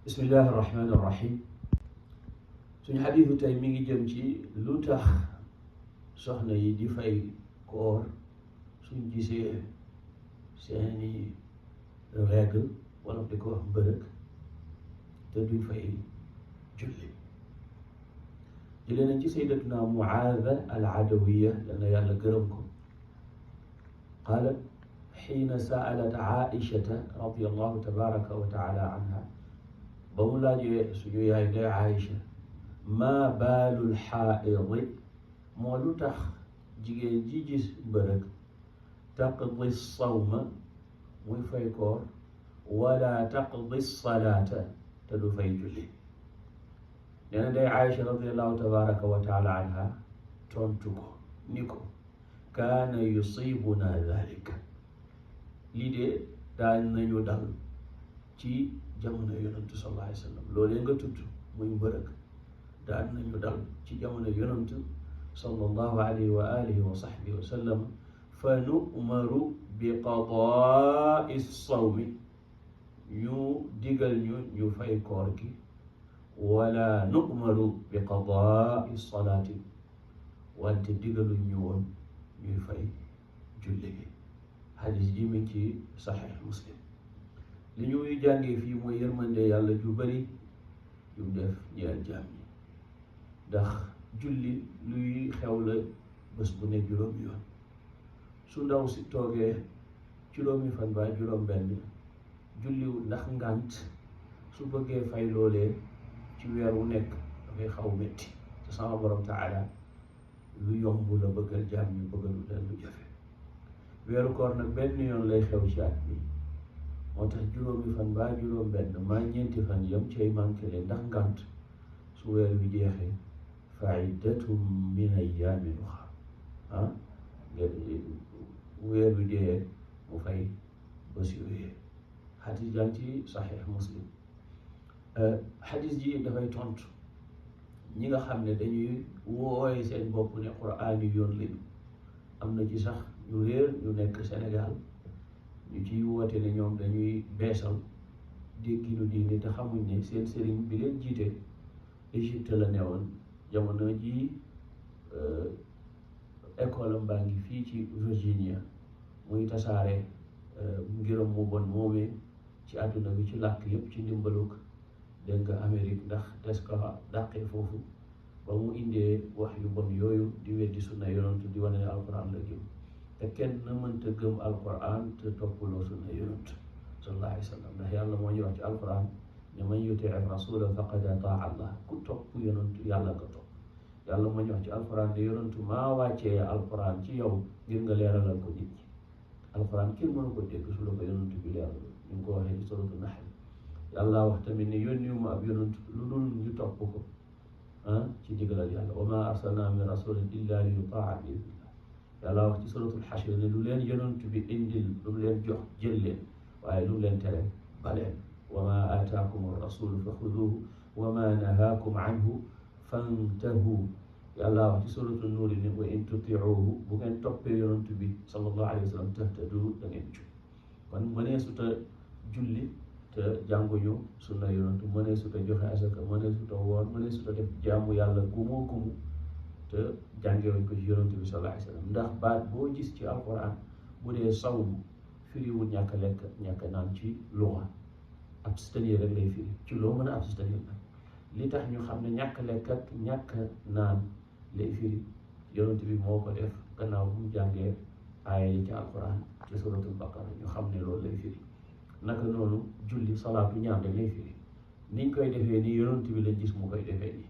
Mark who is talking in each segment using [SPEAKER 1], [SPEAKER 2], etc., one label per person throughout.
[SPEAKER 1] bismillahi irrahmani irrahim suñu xadiisu tey mi ngi jëm ci lu tax soxna yi di fay koor suñ gisee seeni règle wala di ko wax mbërëg te duñ fay julli jëlee nañ ci sayyidatuna Muaada al-Adawiya yal na yàlla gërëm ko qaalat xiina saalat Aïchata radiyallahu tabaraka wa taala anha ba mu laajee suñu yaay day Aïcha maa baalul xaaidi moo lu tax jigéen ji gis mbërëg taqdi sawma muy fay koor wala taqdi salaata te du fay julli nee na day Aïcha radiallahu tabaraka wa taala anha tontu ko ni ko kaana yusibuna dalika lii de daañ nañu dal ci jamono yonantu sallallahu alayhi wa sallam loolee nga tudd muy mbërëg daan nañu dal ci jamono yonantu sallallahu alayhi wa alihi wa sahbihi wa sallam fa nu'maru bi qadaai sawmi ñu digal ñu fay koor gi wala nu'maru bi qadaai salaati wante digaluñ ñu woon ñuy fay julli gi xadis ji mi ngi ci saxiix muslim li ñuy jàngee fii mooy yërmande yàlla ju bari yu def ñeel jaam ñi ndax julli luy xew la bés bu ne juróomi yoon su ndaw si toogee juróomi fan ba juróom benn julliwul ndax ngànt su bëggee fay loolee ci weer wu nekk dafay xaw metti te sama borom taala lu yomb la bëggal jaam ñi bëggalu leen lu jafe weeru koor nag benn yoon lay xew ci at mi moo tax juróomi fan ba juróom benn maa ñeenti fan yam cay manqué leen ndax ngànt su weer wi jeexee fa iddatum min ayyaamin uxar weer wi dee mu fay bés yooyee xadis jàng ci saxiix muslim xadis ji dafay tontu ñi nga xam ne dañuy wooye seen bopp ne quraan yi yoon lañu am na ci sax ñu réer ñu nekk Sénégal ñu ciy woote ne ñoom dañuy beesal dégginu diine te xamuñ ne seen sëriñ bi leen jiite Égypte la newoon jamono ji école am baa ngi fii ci Virginia muy tasaare ngiram mu bon moomee ci àdduna bi ci làkk yëpp ci ndimbalug dégg nga Amérique ndax des ko dàqee foofu ba mu indee wax yu bon yooyu di weddi sunna yonantu di wane ne alquran la gëm te kenn mënta gëm alquran te toppuloo sunna yonantu sallallahu alayhi wa sallam ndax yàlla moo ñu wax ci alquran ne man yutii rasula faqad ataa allah ku topp yonantu yàlla nga topp yàlla moo ñu wax ci alquran ne yonantu maa wàccee alquran ci yow ngir nga leeralal ko nit ñi alquran kenn mënu ko dégg su la ko yonantu bi leeral ñu ngi ko waxee ci suratu nahl yàlla wax tamit ne yónniwuma ab yonantu lu dul ñu topp ko ci digalal yàlla wa ma arsalna min rasulin illa li yutaa bi idnillah yàlla wax ci suratul xashr ne lu leen yonantu bi indil lu mu leen jox jël leen waaye lu mu leen tere baleen wa ma aataakum rasulu fa xuduhu wa ma nahaakum anhu fantahu yàlla wax ci suratul nuur ne wa in tutiuhu bu ngeen toppee yonantu bi sallallahu alayhi wa sallam tahtadu da ngeen jub kon mënee suta julli te jànguñu sunna yonantu mënee suta joxe asaka mënee suta woor mënee suta def jaamu yàlla gumoo gumu te jàngewuñ ko ci yonantu bi sallallahu alayhi wa sallam ndax baat boo gis ci alquran bu dee sawm firiwul ñàkk lekk ñàkk naan ci luxa abstenir rek lay firi ci loo mën a abstenir nag li tax ñu xam ne ñàkk lekk ak ñàkk naan lay firi yonantu bi moo ko def gannaaw bu mu jàngee aaya yi ci alquran ci suratul baqara ñu xam ne loolu lay firi naka noonu julli salaatu ñaan rek lay firi niñ koy defee nii yonantu bi lañ gis mu koy defee nii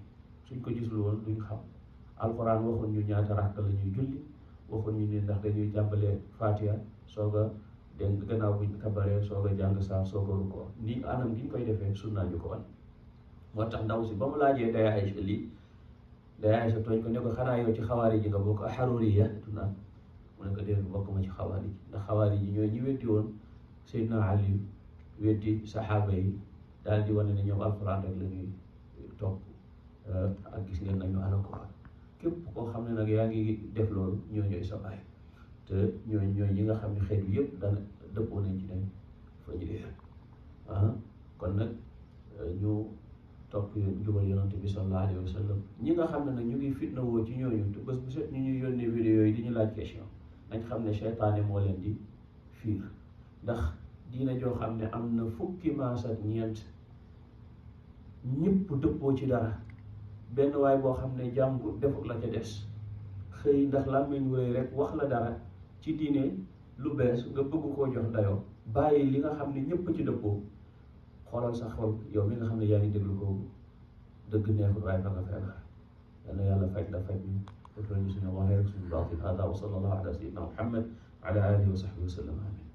[SPEAKER 1] suñ ko gisul woon duñ xam alquran waxuñ ñu ñaata rakk la ñuy julli waxuñ ñu ne ndax dañuy jàmbalee fatiha soog a dégg gannaaw buñ kabaree soog a jàng saar soog a rukkoo ni anam giñ koy defee sunnaa ñu ko wan moo tax ndaw si ba mu laajee day Aïcha lii day Aïcha tooñ ko ne ko xanaa yow ci xawaari ji nga bokk xaruriya tu naan mu ne ko dégg bokk ma ci xawaari ji ndax xawaari ji ñooy ñi weddi woon Seydina Ali weddi saxaaba yi daal di wane ne ñoom alquran rek la ñuy topp ak gis ngeen nañu ala ko képp koo xam ne nag yaa ngi def loolu ñooy sa baay te ñooy ñi nga xam ne xeet bi yëpp dana dëppoo nañ ci ne fa ñu dee kon nag ñu topp jubal yonante bi sallallahu alayhi wa sallam. ñi nga xam ne nag ñu ngi fitna woo ci ñooñu te bés bu set ñu ñuy yónnee vidéo yi di ñu laaj question nañ xam ne seytaane moo leen di fiir, ndax diina joo xam ne am na fukki maas ak ñeent ñëpp dëppoo ci dara, benn waay boo xam ne jàngu defut la ca des xëy ndax làmmiñ wéy rek wax la dara ci diine lu bees nga bëgg koo jox dayoo bàyyi li nga xam ne ñëpp ci dëppoo. xoolal sa xol yow mi nga xam ne yaa ngi déglu ko dëgg neexul waaye fa nga feebar. yal na yàlla faj la faj ñu def la ñu suñu waxee rek suñu baatin hada wa sallallahu ala sayyidina Muhammad wa ala alihi wa sahbihi wa sallam amin.